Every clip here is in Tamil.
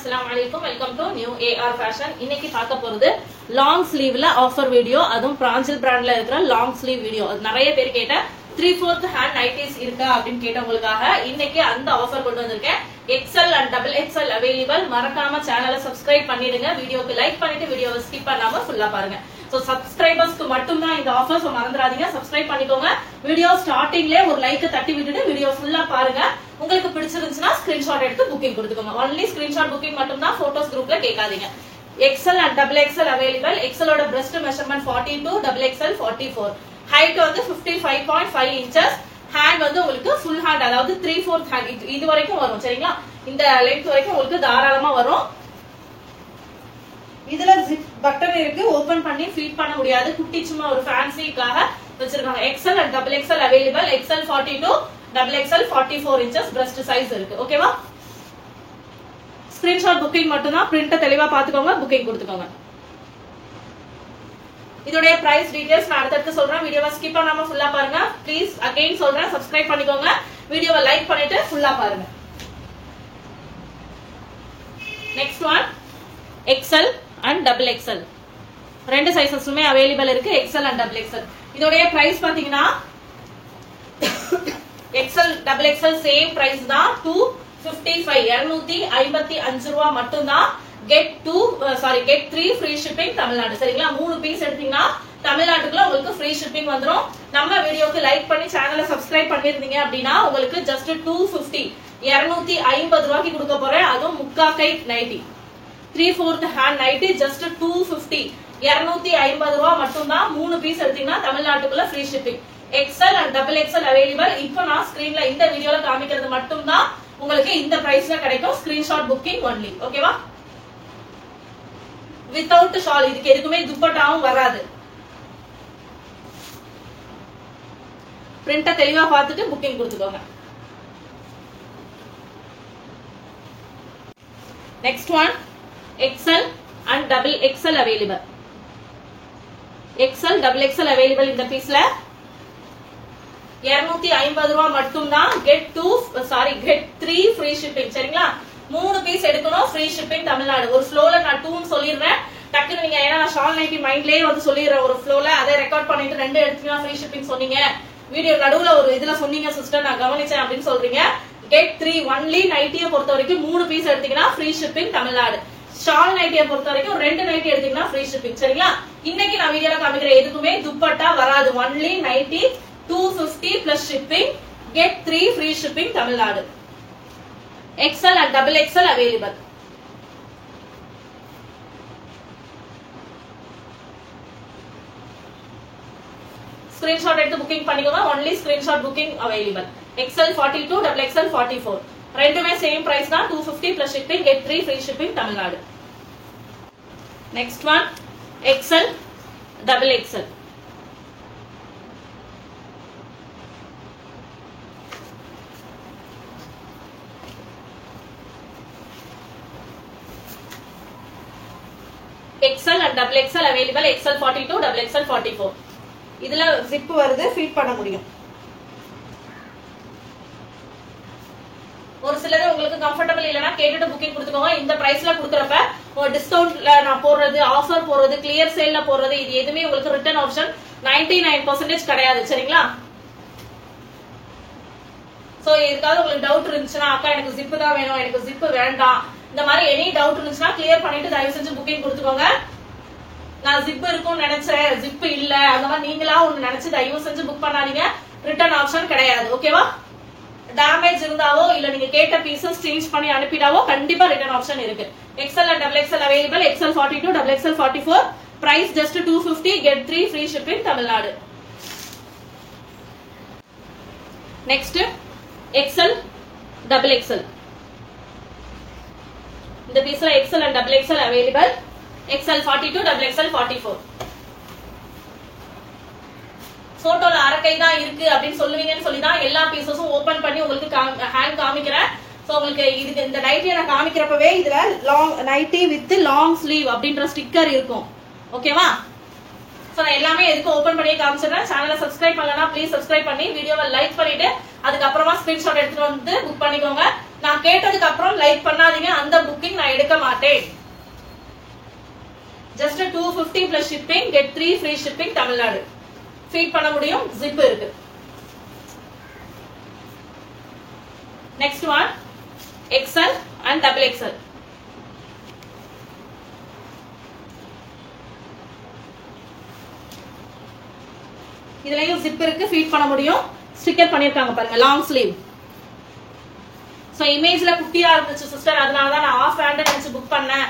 Assalamualaikum. Welcome to New AR Fashion. இன்னைக்கு பார்க்க போறது லாங் ஸ்லீவ்ல ஆஃபர் வீடியோ, அதுவும் பிரான்சில் பிராண்ட்ல இருக்கிற லாங் ஸ்லீவ் வீடியோ. நிறைய பேர் கேட்ட 3/4 ஹேண்ட் நைட்டிஸ் இருக்கா அப்படின்னு கேட்டவங்களுக்காக இன்னைக்கு அந்த ஆஃபர் கொண்டு வந்திருக்கேன். XL and XXL available. மறக்காம சேனலை சப்ஸ்கிரைப் பண்ணிடுங்க, வீடியோக்கு லைக் பண்ணிட்டு வீடியோவை ஸ்கிப் பண்ணாம ஃபுல்லா பாருங்க. சோ சப்ஸ்கிரைபர்ஸ்க்கு மட்டும் தான் இந்த ஆஃபர், சோ மறந்துடாதீங்க, சப்ஸ்கிரைப் பண்ணிக்கோங்க. வீடியோ ஸ்டார்டிங்ல ஒரு லைக் தட்டி விட்டுட்டு வீடியோ ஃபுல்லா பாருங்க. உங்களுக்கு பிடிச்சிருந்துச்சுன்னா ஸ்கிரீன்ஷாட் எடுத்து புக்கிங் கொடுத்துக்கோங்க. ஒன்லி ஸ்கிரீன்ஷாட் புக்கிங் மட்டும் தான், போட்டோஸ் குரூப்ல கேட்காதீங்க. XL and XXL available. XL ஓட பிரஸ்ட் மெஷர்மெண்ட் 42, XXL 44. ஹைட் வந்து 55.5 இன்ச்சஸ். ஹேண்ட் வந்து உங்களுக்கு ஃபுல் ஹேண்ட், அதாவது 3/4 ஹேண்ட் இது வரைக்கும் வரும். சரிங்களா, இந்த லென்த் வரைக்கும் உங்களுக்கு தாராளமா வரும். இதுல ஜிப் பட்டன் இருக்கு, ஓபன் பண்ணி ஃபீட் பண்ண முடியாது, குட்டி சும்மா ஒரு ஃபேன்சிக்காக வச்சிருக்காங்க. XL and XXL available. XL 42, XXL 44 inches breast size இருக்கு. ஓகேவா, ஸ்கிரீன்ஷாட் புக்கிங் மட்டும் தான், பிரிண்ட் தெளிவா பாத்துக்கோங்க, புக்கிங் கொடுத்துக்கோங்க. இதோட பிரைஸ் டீடைல்ஸ் நான் அடுத்தடுத்து சொல்றேன், வீடியோவை ஸ்கிப் பண்ணாம ஃபுல்லா பாருங்க. ப்ளீஸ் அகைன் சொல்றேன், சப்ஸ்கிரைப் பண்ணிக்கோங்க, வீடியோவை லைக் பண்ணிட்டு ஃபுல்லா பாருங்க. Next one XL and XXL. ரெண்டு சைஸஸுமே அவைலபிள் இருக்கு, XL and XXL. இதோட பிரைஸ் பாத்தீங்கன்னா XL XXL சேம் பிரைஸ் தான், 255 255 ரூபாய் மட்டும் தான். get 3 free shipping Tamil Nadu. சரிங்களா, 3 பீஸ் எடுத்தீங்கன்னா தமிழ்நாட்டுக்குள்ள உங்களுக்கு ஃப்ரீ ஷிப்பிங் வந்துரும். நம்ம வீடியோக்கு லைக் பண்ணி சேனலை சப்ஸ்கிரைப் பண்ணிருந்தீங்க அப்படின்னா உங்களுக்கு ஜஸ்ட் 250 250 ரூபாய்க்கு கொடுக்க போறேன். அதுவும் முக்கா கை நைட்டி, 3/4 ஹேண்ட் நைட்டி, ஜஸ்ட் 250 250 ரூபாய் மட்டும் தான். 3 பீஸ் எடுத்தீங்கன்னா தமிழ்நாட்டுக்குள்ள free shipping. XL and XXL available. இப்போ நான் ஸ்கிரீன்ல இந்த வீடியோல காமிக்கிறது மட்டும் தான் உங்களுக்கு இந்த பிரைஸ்ல கிடைக்கும். Screenshot booking only. ஓகேவா, வித்தவுட் ஷால். இதுக்கு எதுக்குமே துப்பட்டாவும் வராது. பிரிண்ட தெளிவா பார்த்துட்டு புக்கிங் கொடுத்துக்கோங்க. Next one XL and XXL available. XL XXL available. இந்த பீஸ்ல 250 ரூபாய் மட்டும் தான். get 3 free shipping. சரிங்களா, 3 பீஸ் எடுக்கணும், ஃப்ரீ ஷிப்பிங் தமிழ்நாடு. ஒரு ஃப்ளோல நான் 2 சொல்லிடுறேன், டக்குன்னு நீங்க, ஏன்னா நான் ஷால் நைட்டி மைண்ட்லயே வந்து சொல்லிடுறேன் ஒரு ஃப்ளோல, அதை ரெக்கார்ட் பண்ணிட்டு 2 எடுத்தீங்கன்னா ஃப்ரீ ஷிப்பிங் சொன்னீங்க, வீடியோ நடுவுல ஒரு இதுல சொன்னீங்க சிஸ்டர், நான் கவனிச்சேன் அப்படின்னு சொல்றீங்க. get 3 ஒன்லி நைட்டியை பொறுத்த வரைக்கும் 3 பீஸ் எடுத்தீங்கன்னா ஃப்ரீ ஷிப்பிங் தமிழ்நாடு. ஷால் நைட்டியை பொறுத்த வரைக்கும் 2 நைட்டி எடுத்தீங்கன்னா ஃப்ரீ ஷிப்பிங். சரிங்களா, இன்னைக்கு நான் வீடியோல காமிக்கிற எதுக்குமே துப்பட்டா வராது. Only nighty 250 plus shipping. get 3 free shipping Tamil Nadu. XL and XXL available. Screenshot எடுத்து புக்கிங் பண்ணிக்கோங்க. only screenshot booking available. XL 42, XXL 44. ரெண்டுமே சேம் பிரைஸ் தான், 250 plus shipping, get 3 free shipping Tamil Nadu. Next one XL XXL. XL and XXL available. XL 42, XXL 44. இதுல zip வருது, ஃபீட் பண்ண முடியும். ஒரு சிலது உங்களுக்கு கம்ஃபர்டபிள் இல்லனா கேட்டுட்டு புக்கிங் கொடுத்துக்கோங்க. இந்த பிரைஸ்ல கொடுக்கறப்ப டிஸ்கவுண்ட்ல நான் போடுறது, ஆஃபர் போடுறது, கிளியர் சேல்ல போடுறது, இது எதுவுமே உங்களுக்கு ரிட்டர்ன் ஆப்ஷன் 99% கிடையாது. சரிங்களா, சோ இதுக்காக உங்களுக்கு டவுட் இருந்துச்சுன்னா, அக்கா எனக்கு ஜிப் தான் வேணும், எனக்கு ஜிப் வேண்டாம், இந்த மாதிரி எனி டவுட் இருந்துச்சுன்னா கிளியர் பண்ணிட்டு தயவு செஞ்சு புக்கிங் கொடுத்துக்கோங்க. நான் ஜிப் இருக்கும்னு நினைச்சேன், ஜிப் இல்ல, அந்த மாதிரி நீங்களா ஒண்ணு நினைச்சு தயவு செஞ்சு புக் பண்ணாதீங்க, ரிட்டர்ன் ஆப்ஷன் கிடையாது. ஓகேவா, டேமேஜ் இருந்தாவோ இல்ல நீங்க கேட்ட பீசஸ் சேஞ்ச் பண்ணி அனுப்பிடாவோ கண்டிப்பா ரிட்டர்ன் ஆப்ஷன் இருக்கு. XL and XXL available. XL 42, XXL 44. Price just 250, get 3 free shipping Tamil Nadu. Next XL XXL. இந்த பீஸ்ல XL and XXL available. XL 42, XXL 44. போட்டோல அரக்கை தான் இருக்கு அப்படின்னு சொல்லுவீங்கன்னு சொல்லி தான் எல்லா பீசஸும் ஓபன் பண்ணி உங்களுக்கு ஹேண்ட் காமிக்கிறேன். சோ உங்களுக்கு இதுக்கு இந்த நைட்டியை நான் காமிக்கிறப்பவே இதுல long nightie with long sleeve அப்படின்ற ஸ்டிக்கர் இருக்கும். ஓகேவா, சோ நான் எல்லாமே எதுக்கு ஓபன் பண்ணி காமிச்சிடுறேன். சேனலை சப்ஸ்கிரைப் பண்ணலனா ப்ளீஸ் சப்ஸ்கிரைப் பண்ணி வீடியோவை லைக் பண்ணிட்டு அதுக்கப்புறமா ஸ்கிரீன்ஷாட் எடுத்துட்டு வந்து புக் பண்ணிக்கோங்க. நான் கேட்டதுக்கு அப்புறம் லைக் பண்ணாதீங்க, அந்த புக்கிங் நான் எடுக்க மாட்டேன். just 250 plus shipping get 3 free shipping Tamil Nadu. Feed பண்ண முடியும், zip இருக்கு. next one XL and double XL. இதுலயும் zip இருக்கு, ஃபீட் பண்ண முடியும். ஸ்டிக்கர் பண்ணிருக்காங்க பாருங்க, லாங் ஸ்லீவ். சோ இமேஜ்ல குட்டியா இருந்துச்சு சிஸ்டர், அதனால தான் நான் ஆஃப் ஹேண்ட் நினைச்சு புக் பண்ணேன்,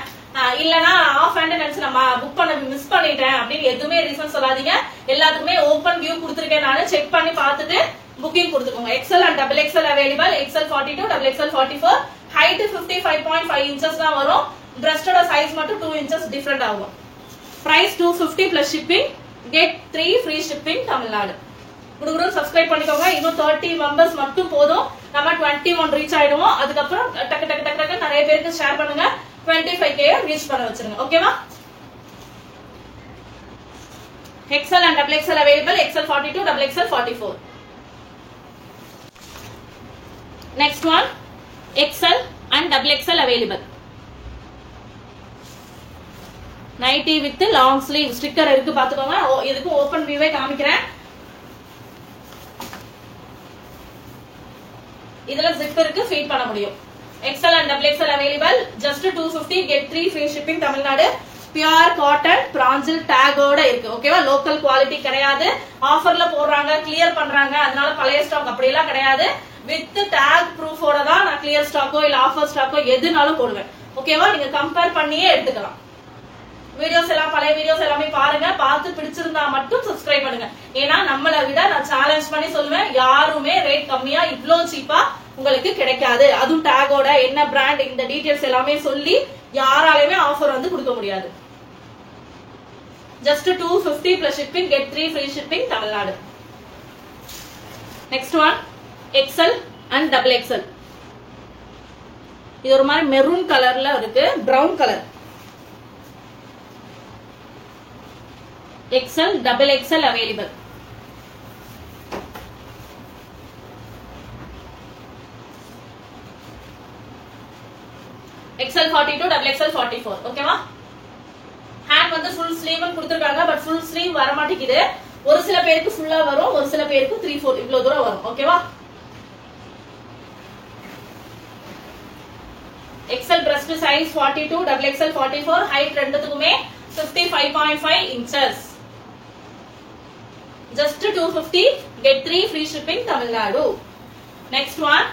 இல்லனா ஆஃப் ஹேண்ட் நினைச்சு நம்ம புக் பண்ண மிஸ் பண்ணிட்டேன் அப்படின்னு எதுவுமே ரீசன் சொல்லாதீங்க. எல்லாத்துக்குமே ஓபன் வியூ கொடுத்திருக்கேன், நானு செக் பண்ணி பார்த்துட்டு புக்கிங் கொடுத்துக்கோங்க. XL and double XL available. XL 42, double XL 44. height 55.5 inches தான் வரும். breastோட சைஸ் மட்டும் 2 inches டிஃபரண்ட் ஆகும். price 250 plus shipping get 3 free shipping Tamil Nadu. குடுகுடு சப்ஸ்கிரைப் பண்ணிக்கோங்க. இன்னும் 30 மெம்பர்ஸ் மட்டும் போதும், நம்ம 21 ரீச் ஆயிடுவோம். அதுக்கப்புறம் டக்கு டக்கு டக்கு டக்கு நிறைய பேருக்கு ஷேர் பண்ணுங்க, 25k ரீச் பண்ண வச்சிருங்க. ஓகேவா? XL and double XL available. XL 42, double XL 44. next one XL and double XL available. Nightie with long sleeve sticker இருக்கு, பாத்துக்கோங்க. இதுக்கு ஓபன் வியூவே காமிக்கிறேன். இதுல zip இருக்கு, ஃபீட் பண்ண முடியும். XL and double XL available. just 250 get 3 free shipping Tamil Nadu. Pure cotton பிராஞ்சில் டேகோட இருக்கு. ஓகேவா? லோக்கல் குவாலிட்டி கிடையாது, ஆஃபர்ல போடுறாங்க, கிளியர் பண்றாங்க, அதனால பழைய ஸ்டாக் அப்படி எல்லாம் கிடையாது. வித் டேக் ப்ரூஃபோட தான் நான் கிளியர் ஸ்டாக்கோ இல்ல ஆஃபர் ஸ்டாக்கோ எதுனாலும் போடுவேன். ஓகேவா? நீங்க கம்பேர் பண்ணியே எடுத்துக்கலாம். வீடியோஸ் எல்லாம் பழைய வீடியோஸ் எல்லாமே பாருங்க, பார்த்து பிடிச்சிருந்தா மட்டும் சப்ஸ்கிரைப் பண்ணுங்க. ஏன்னா நம்மளை விட நான் சேலஞ்ச் பண்ணி சொல்லுவேன், யாருமே ரேட் கம்மியா இவ்ளோ சீப்பா உங்களுக்கு கிடைக்காது. அதுவும் டேகோட என்ன பிராண்ட் இந்த டீடைல்ஸ் எல்லாமே சொல்லி யாராலையுமே ஆஃபர் வந்து கொடுக்க முடியாது. just 250 plus shipping get 3 free shipping Tamil Nadu. next one XL and double XL. இது ஒரு மாதிரி மெரூன் கலர்ல இருக்கு, brown colour. XL double XL available. XL 42, double XL 44. ஓகேவா? ஹேண்ட் வந்து ஃபுல் ஸ்லீவ் கொடுத்திருக்காங்க, பட் ஃபுல் ஸ்லீவ் வர மாட்டேங்குது. ஒரு சில பேருக்கு ஃபுல்லா வரும், ஒரு சில பேருக்கு 3/4 இவ்வளவு தூரம் வரும். ஓகேவா? XL breast size 42, double XL 44. height ரெண்டுத்துக்குமே 55.5 inches. just 250 get 3 free shipping Tamil Nadu. next one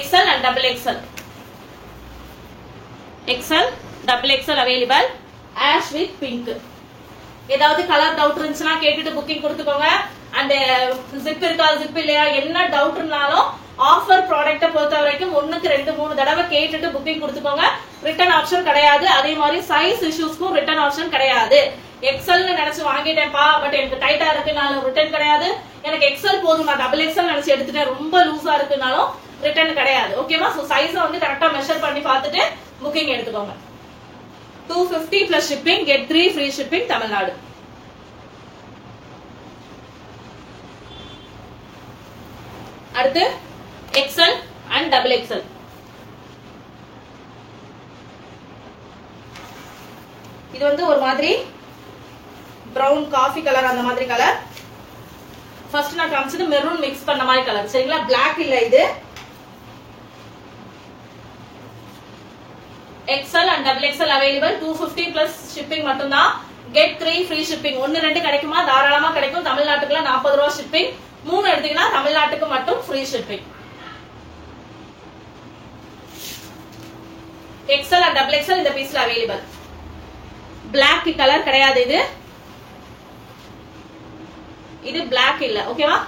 XL and double XL. XL double XL available. ash with pink. ஏதாவது கலர் டவுட் இருந்துச்சுன்னா கேட்டுட்டு புக்கிங் கொடுத்துக்கோங்க. அண்ட் ஜிப் இருக்கா ஜிப் இல்லையா என்ன டவுட் இருந்தாலும் ஆஃபர் ப்ராடக்ட்டை பொறுத்த வரைக்கும் 1க்கு 2-3 தடவை கேட்டுட்டு புக்கிங் கொடுத்துக்கோங்க. ரிட்டர்ன் ஆப்ஷன் கிடையாது. அதே மாதிரி சைஸ் இஷ்யூஸ்க்கும் ரிட்டர்ன் ஆப்ஷன் கிடையாது. எக்ஸல்னு நினைச்சு வாங்கிட்டேன்ப்பா, பட் எனக்கு டைட்டா இருக்குனாலும் ரிட்டர்ன் கிடையாது. எனக்கு எக்ஸல் போதும், நான் டபுள் எக்ஸல் நினைச்சு எடுத்துட்டேன், ரொம்ப லூஸா இருக்குனாலும் ரிட்டர்ன் கிடையாது. ஓகேவா? சோ சைஸை வந்து கரெக்டா மெஷர் பண்ணி பார்த்துட்டு புக்கிங் எடுத்துக்கோங்க. 250 plus shipping get 3 free shipping Tamil Nadu. அடுத்து XL and double XL. இது வந்து ஒரு மாதிரி பிரவுன் காஃபி கலர், அந்த மாதிரி கலர். ஃபர்ஸ்ட் நான் காமிச்சது மெரூன் மிக்ஸ் பண்ண மாதிரி கலர். சரிங்களா? பிளாக் இல்ல இது. XL and double XL available. 250 plus shipping மட்டும் தான். get 3 free shipping. 1-2 கிடைக்குமா? தாராளமா கிடைக்கும். தமிழ்நாட்டுக்குள்ள 40 ரூபாய் ஷிப்பிங். 3 எடுத்தீங்கன்னா தமிழ்நாட்டுக்கு மட்டும் free shipping. XL and double XL இந்த பீஸ்ல available. black கலர் கிடையாது இது. இது black இல்ல. ஓகேவா?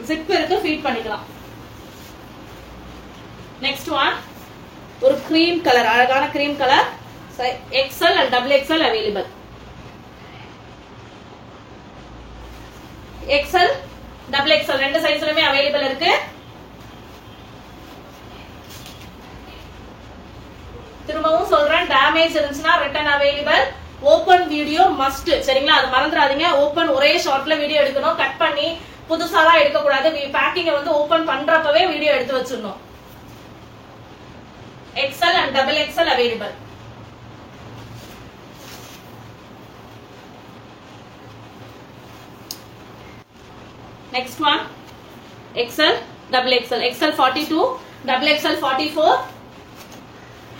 zip இருக்கு, ஃபீட் பண்ணிக்கலாம். next one ஒரு கிரீம் கலர், அழகான cream colour. XL and double XL available. XL double XL ரெண்டு சைஸ்லயுமே available இருக்கு. திரும்பவும் சொல்றேன், டேமேஜ் இருந்துச்சுன்னா return available. Open video must. சரிங்களா? அது மறந்துடாதீங்க. ஓபன் ஒரே ஷாட்ல வீடியோ எடுக்கணும். கட் பண்ணி புதுசாலாம் எடுக்க கூடாது. பேக்கிங்கை வந்து ஓபன் பண்றப்பவே வீடியோ எடுத்து வச்சிடணும். XL and XXL available. Next one, XL, XXL. XL 42, XXL 44.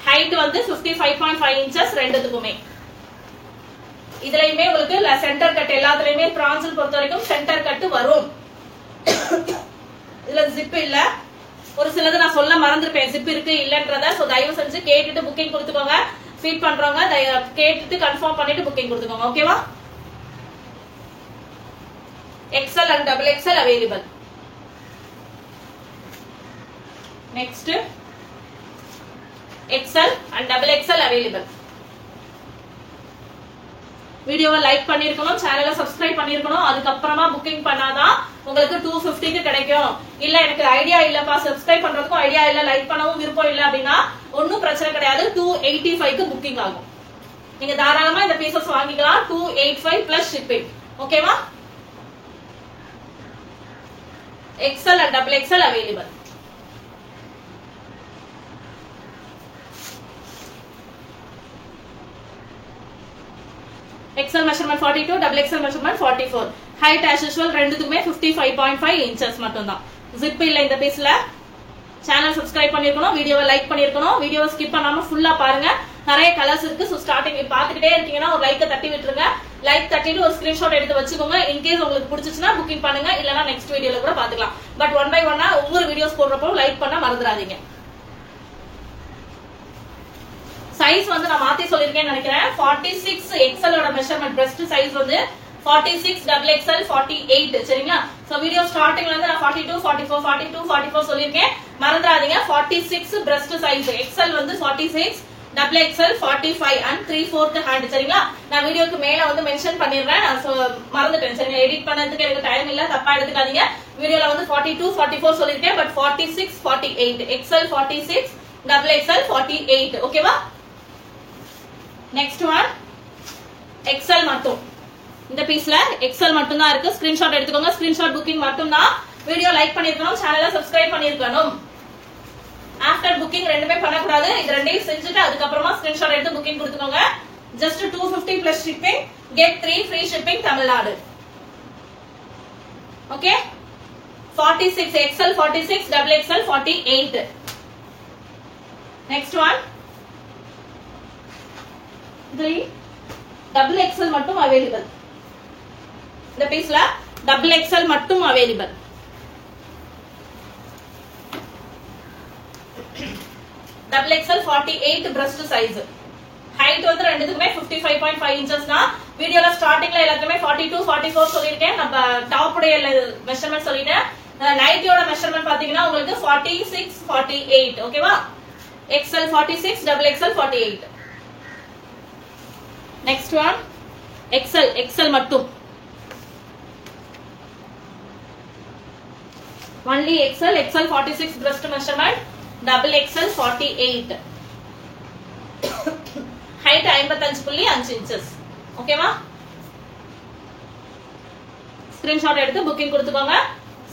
Height வந்து 55.5 inches ரெண்டுத்துக்குமே. இதுலயுமே உங்களுக்கு சென்டர் கட் எல்லாத்துலயுமே பிரான்சில் பொறுத்த வரைக்கும் சென்டர் கட் வரும். இதுல ஜிப் இல்ல. ஒரு சிலது நான் சொல்ல மறந்துருப்பேன் ஜிப் இருக்கு இல்லன்றத. சோ தயவு செஞ்சு கேட்டுட்டு புக்கிங் கொடுத்துக்கோங்க. ஃபீட் பண்றவங்க கேட்டுட்டு கன்ஃபார்ம் பண்ணிட்டு புக்கிங் கொடுத்துக்கோங்க. ஓகேவா? XL and XXL available. Next, XL and XXL available. வீடியோவை லைக் பண்ணிருக்கணும், சேனலை சப்ஸ்கிரைப் பண்ணிருக்கணும். அதுக்கு அப்புறமா புக்கிங் பண்ணாதான் உங்களுக்கு 250க்கு கிடைக்கும். இல்ல எனக்கு ஐடியா இல்லப்பா, சப்ஸ்கிரைப் பண்றதுக்கும் ஐடியா இல்ல, லைக் பண்ணவும் விருப்பம் இல்ல அப்படின்னா ஒன்னும் பிரச்சனை கிடையாது. 285க்கு புக்கிங் ஆகும். நீங்க தாராளமா இந்த பீசஸ் வாங்கிக்கலாம். 285 பிளஸ் ஷிப்பிங். ஓகேவா? XL and XXL available. XL measurement 42, XXL measurement 44. Height as usual ரெண்டுத்துக்குமே 55.5 inches மட்டும்தான். Zip இல்ல இந்த பீஸ்ல. சேனல் சப்ஸ்கிரைப் பண்ணிருக்கணும், வீடியோவை லைக் பண்ணிருக்கணும். வீடியோவை ஸ்கிப் பண்ணாம ஃபுல்லா பாருங்க. நிறைய கலர்ஸ் இருக்கு. சோ ஸ்டார்டிங் பாத்துக்கிட்டே இருக்கீங்கன்னா ஒரு லைக்கை தட்டி விட்டுருங்க. லைக் தட்டிட்டு ஒரு ஸ்கிரீன்ஷாட் எடுத்து வச்சுக்கோங்க. இன்கேஸ் உங்களுக்கு பிடிச்சிச்சுன்னா புக்கிங் பண்ணுங்க, இல்லனா நெக்ஸ்ட் வீடியோல கூட பாத்துக்கலாம். பட் ஒன் பை ஒன்னா ஒவ்வொரு வீடியோஸ் போடுறப்போ லைக் பண்ண மறந்துடாதீங்க. சைஸ் வந்து நான் மாத்தி சொல்லிருக்கேன்னு நினைக்கிறேன். 46 XL ஓட மெஷர்மெண்ட் பிரஸ்ட் சைஸ் வந்து 46, XXL 48. சரிங்களா? சோ வீடியோ ஸ்டார்டிங்ல இருந்து நான் 42, 44, 42, 44 சொல்லிருக்கேன். மறந்துடாதீங்க. 46 பிரஸ்ட் சைஸ். XL வந்து 46, XXL 45 and 3/4 ஹேண்ட். சரிங்களா? நான் வீடியோக்கு மேல வந்து மென்ஷன் பண்ணிடுறேன். மறந்துட்டேன். சரிங்களா? எடிட் பண்ணதுக்கு எனக்கு டைம் இல்ல, தப்பா எடுத்துக்காதீங்க. வீடியோல வந்து 42, 44 சொல்லிருக்கேன். பட் 46, 48. XL 46, XXL 48. ஓகேவா? நெக்ஸ்ட் ஒன் XL மட்டும். இந்த பீஸ்ல XL மட்டும் தான் இருக்கு. ஸ்கிரீன்ஷாட் எடுத்துக்கோங்க. ஸ்கிரீன்ஷாட் புக்கிங் மட்டும் தான். வீடியோ லைக் பண்ணிருக்கணும், சேனலை சப்ஸ்கிரைப் பண்ணிருக்கணும். ஆஃப்டர் புக்கிங் ரெண்டுமே பண்ணக்கூடாது. இது ரெண்டையும் செஞ்சுட்டு அதுக்கப்புறமா ஸ்கிரீன்ஷாட் எடுத்து புக்கிங் கொடுத்துக்கோங்க. Just 250 plus shipping, get 3 free shipping Tamil Nadu. Okay? 46 XL 46, XXL 48. Next one XXL மட்டும் அவைலபிள். இந்த பீஸ்ல XXL மட்டும் available. XXL 48 breast size. Height வந்து ரெண்டுத்துக்குமே 55.5 inches தான். வீடியோல ஸ்டார்டிங்ல எல்லாத்துக்குமே 42, 44 சொல்லிருக்கேன். நம்ம டாப் உடைய மெஷர்மெண்ட் சொல்லிட்டேன். நைட்டியோட மெஷர்மெண்ட் பாத்தீங்கன்னா உங்களுக்கு 46, 48. ஓகேவா? XL 46, XXL 48. Next one, XL மட்டும். Only XL 46 breast measurement, XXL 48. Height 55.5 inches. ஓகேவா? ஸ்கிரீன்ஷாட் எடுத்து புக்கிங் கொடுத்துக்கோங்க.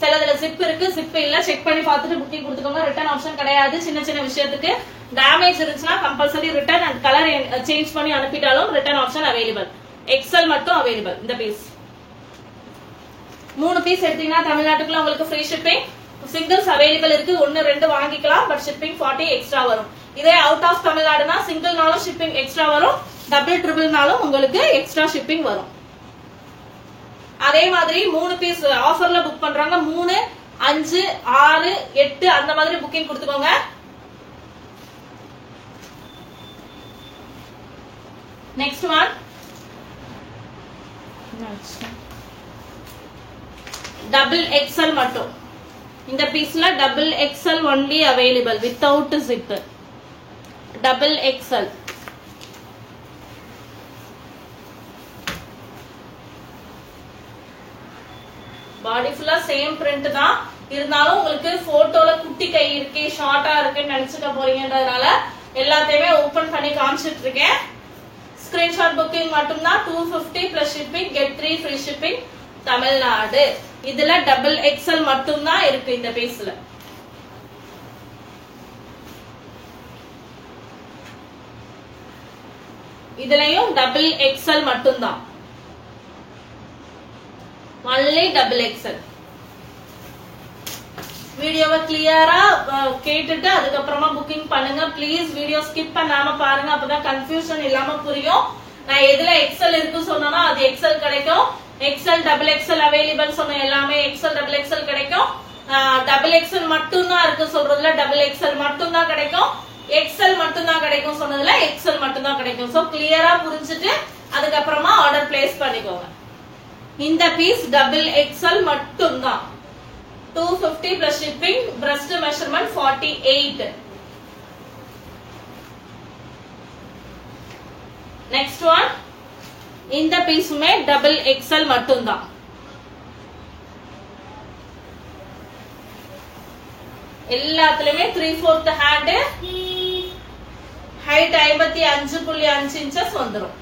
சிலதுல ஜிப் இருக்கு, ஜிப் இல்ல, செக் பண்ணி பார்த்துட்டு புக்கிங் கொடுத்துக்கோங்க. ரிட்டர்ன் ஆப்ஷன் கிடையாது. சின்ன சின்ன விஷயத்துக்கு டேமேஜ் இருந்துச்சுன்னா compulsory return and colour change பண்ணி அனுப்பிட்டாலும் ரிட்டர்ன் ஆப்ஷன் அவைலபிள். XL மட்டும் அவைலபிள். இந்த பீஸ் 3 பீஸ் எடுத்தீங்கன்னா தமிழ்நாட்டுக்குள்ள உங்களுக்கு ஃப்ரீ ஷிப்பிங். சிங்கிள்ஸ் அவைலபிள் இருக்கு. 1, 2 வாங்கிக்கலாம். பட் ஷிப்பிங் 40 எக்ஸ்ட்ரா வரும். இதே அவுட் ஆஃப் தமிழ்நாடுனா சிங்கிள்னாலும் ஷிப்பிங் எக்ஸ்ட்ரா வரும், டபுள் ட்ரிபிள்னாலும் உங்களுக்கு எக்ஸ்ட்ரா ஷிப்பிங் வரும். அதே மாதிரி 3 பீஸ் ஆஃபர்ல புக் பண்றாங்க. 3, 5, 6, 8 அந்த மாதிரி புக்கிங் கொடுத்துக்கோங்க. நெக்ஸ்ட் ஒன் XXL மட்டும். இந்த பீஸ்ல XXL only available without zip. XXL. பாடி ஃபுல்லா சேம் பிரிண்ட் தான். இருந்தாலும் உங்களுக்கு போட்டோல குட்டி கை இருக்கு, ஷார்ட்டா இருக்குன்னு நினைச்சுக்க போறீங்கன்றதுனால எல்லாத்தையுமே ஓபன் பண்ணி காமிச்சிட்டு இருக்கேன். ஸ்கிரீன்ஷாட் புக்கிங் மட்டும் தான். 250 plus shipping, get 3 free shipping Tamil Nadu. இதுல டபுள் எக்ஸ்எல் மட்டும் தான் இருக்கு இந்த பீஸ்ல. இதுலயும் டபுள் எக்ஸ்எல் மட்டும் தான். Only double XL. வீடியோவை கிளியரா கேட்டுட்டு அதுக்கப்புறமா புக்கிங் பண்ணுங்க ப்ளீஸ். வீடியோ ஸ்கிப் பண்ணாம பாருங்க, அப்பதான் கன்ஃபியூஷன் இல்லாம புரியும். நான் எதுல எக்ஸ்எல் இருக்கு சொன்னா அது எக்ஸ்எல் கிடைக்கும். எக்ஸ்எல் டபுள் எக்ஸ்எல் அவைலபிள் சொன்ன எல்லாமே எக்ஸ்எல் டபுள் எக்ஸ்எல் கிடைக்கும். டபுள் எக்ஸ்எல் மட்டும் தான் இருக்கு சொல்றதுல டபுள் எக்ஸ்எல் மட்டும் தான் கிடைக்கும். எக்ஸ்எல் மட்டும் தான் கிடைக்கும் சொன்னதுல எக்ஸ்எல் மட்டும் தான் கிடைக்கும். சோ கிளியரா புரிஞ்சுட்டு அதுக்கப்புறமா ஆர்டர் பிளேஸ் பண்ணிக்கோங்க. இந்த பீஸ் டபுள் எக்ஸ்எல் மட்டும் தான். 250 plus shipping, breast measurement 48. Next one, இந்த பீஸுமே டபுள் எக்ஸ்எல் மட்டும் தான். எல்லாத்துலயுமே 3/4 ஹேண்ட், ஹைட் 55.5 இன்ச்சஸ் வந்துரும்.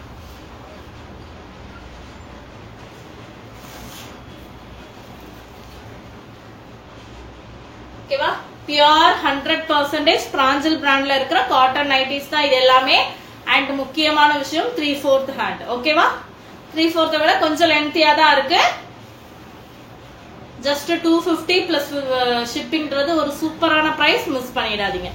ஓகேவா? பியூர் 100% பிராஞ்சல் பிராண்ட்ல இருக்கிற காட்டன் நைட்டிஸ் தான் இது எல்லாமே. அண்ட் முக்கியமான விஷயம் 3/4 ஹேண்ட். ஓகேவா? 3/4 விட கொஞ்சம் லென்த்தியா தான் இருக்கு. ஜஸ்ட் 250 பிளஸ் ஷிப்பிங்ன்றது ஒரு சூப்பரான பிரைஸ், மிஸ் பண்ணிடாதீங்க.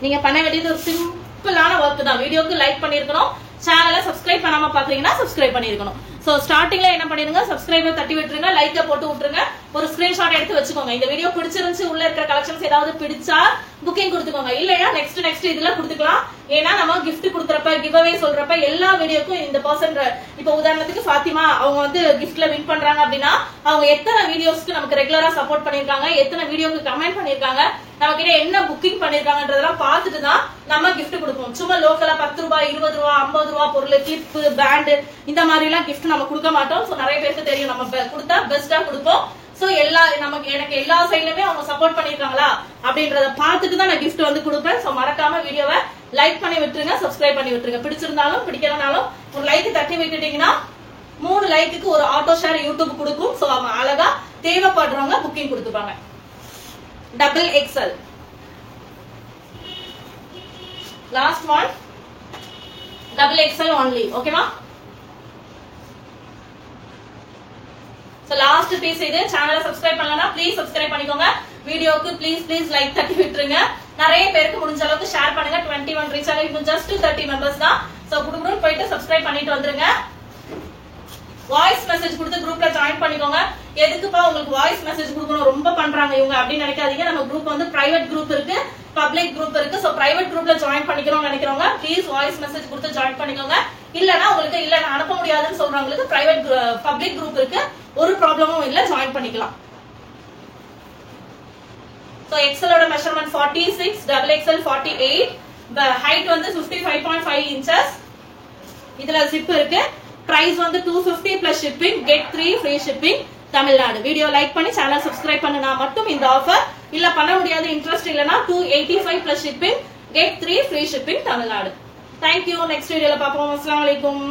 நீங்க பண்ண வேண்டியது ஒரு சிம்பிளான ஒர்க் தான். வீடியோக்கு லைக் பண்ணிருக்கணும், சேனலை சப்ஸ்கிரைப் பண்ணாம பாக்குறீங்கன்னா சப்ஸ்கிரைப் பண்ணிருக்கணும். சோ ஸ்டார்டிங்ல என்ன பண்ணிருங்க, சப்ஸ்கிரைபர் தட்டி விட்டுருங்க, லைக்க போட்டு விட்டுருங்க, ஒரு ஸ்கிரீன்ஷாட் எடுத்து வச்சுக்கோங்க. இந்த வீடியோ பிடிச்சிருந்துச்சு, உள்ள இருக்கிற கலெக்ஷன்ஸ் ஏதாவது பிடிச்சா புக்கிங் கொடுத்துக்கோங்க. இல்லையா நெக்ஸ்ட் இதுல கொடுத்துக்கலாம். ஏன்னா நம்ம கிஃப்ட் கொடுக்குறப்ப கிவ் அவே சொல்றப்ப எல்லா வீடியோக்கும் இந்த பர்சன், இப்ப உதாரணத்துக்கு ஃபாத்திமா அவங்க வந்து கிஃப்ட்ல வின் பண்றாங்க அப்படின்னா அவங்க எத்தனை வீடியோஸ்க்கு நமக்கு ரெகுலரா சப்போர்ட் பண்ணிருக்காங்க, எத்தனை வீடியோக்கு கமெண்ட் பண்ணிருக்காங்க, நம்ம கிட்ட என்ன புக்கிங் பண்ணிருக்காங்கன்றதெல்லாம் பார்த்துட்டு தான் நம்ம கிஃப்ட் கொடுப்போம். சும்மா லோக்கலா 10 ரூபாய் 20 ரூபாய் 50 ரூபாய் பொருள், கிளிப், பேண்ட் இந்த மாதிரி எல்லாம் கிஃப்ட் நம்ம கொடுக்க மாட்டோம். சோ நிறைய பேருக்கு தெரியும் நம்ம கொடுத்தா பெஸ்டா கொடுப்போம். சோ எனக்கு எல்லா சைடுலயுமே அவங்க சப்போர்ட் பண்ணிருக்காங்களா அப்படின்றத பார்த்துட்டு தான் நான் கிஃப்ட் வந்து கொடுப்பேன். சோ மறக்காம வீடியோவை லைக் பண்ணி விட்டுருங்க, சப்ஸ்கிரைப் பண்ணி விட்டுருங்க. பிடிச்சிருந்தாலும் பிடிக்கலனாலும் ஒரு லைக் தட்டி விட்டுட்டீங்கன்னா 3 லைக்குக்கு ஒரு ஆட்டோ ஷேர் யூடியூப் கொடுக்கும். சோ அவங்க அழகா தேவைப்படுறவங்க புக்கிங் கொடுத்துப்பாங்க. Double XL. Last one double XL only. ஓகேவா? சோ லாஸ்ட் பீஸ் இது. சேனலை சப்ஸ்கிரைப் பண்ணலனா ப்ளீஸ் சப்ஸ்கிரைப் பண்ணிக்கோங்க. வீடியோக்கு ப்ளீஸ் லைக் தட்டி விட்டுருங்க. நிறைய பேருக்கு முடிஞ்ச அளவுக்கு ஷேர் பண்ணுங்க. 21 ரீச் ஆக இன்னும் ஜஸ்ட் 30 மெம்பர்ஸ் தான். சோ குடுகுடு போயிட்டு சப்ஸ்கிரைப் பண்ணிட்டு வந்துருங்க. வாய்ஸ் மெசேஜ் கொடுத்து குரூப்ல ஜாயின் பண்ணிக்கோங்க. எதுக்குப்பா உங்களுக்கு வாய்ஸ் மெசேஜ் கொடுக்கணும் ரொம்ப பண்றாங்க இவங்க அப்படின்னு நினைக்காதீங்க. நம்ம குரூப் வந்து பிரைவேட் குரூப் இருக்கு, பப்ளிக் குரூப் இருக்கு. சோ பிரைவேட் குரூப்ல ஜாயின் பண்ணிக்கிறோம்னு நினைக்கிறவங்க ப்ளீஸ் வாய்ஸ் மெசேஜ் கொடுத்து ஜாயின் பண்ணிக்கோங்க. இல்லனா உங்களுக்கு இல்ல நான் அனுப்ப முடியாதுன்னு சொல்றவங்களுக்கு பிரைவேட் பப்ளிக் குரூப் இருக்கு, ஒரு ப்ராப்ளமும் இல்ல, ஜாயின் பண்ணிக்கலாம். சோ எக்ஸ்எலோட மெஷர்மென்ட் 46, டபுள் எக்ஸ்எல் 48, ஹைட் வந்து 55.5 இன்ச்சஸ். இதுல ஜிப் இருக்கு. பிரைஸ் வந்து 250 plus shipping, get 3 free shipping Tamil Nadu. Video like பண்ணி சேனல் சப்ஸ்கிரைப் பண்ணுனா மட்டும் இந்த ஆஃபர். இல்ல பண்ண முடியாது, இன்ட்ரெஸ்ட் இல்லனா 285 plus shipping, get 3 free shipping Tamil Nadu. Thank you. Next வீடியோல பாப்போம். அஸ்ஸலாமு அலைக்கும்.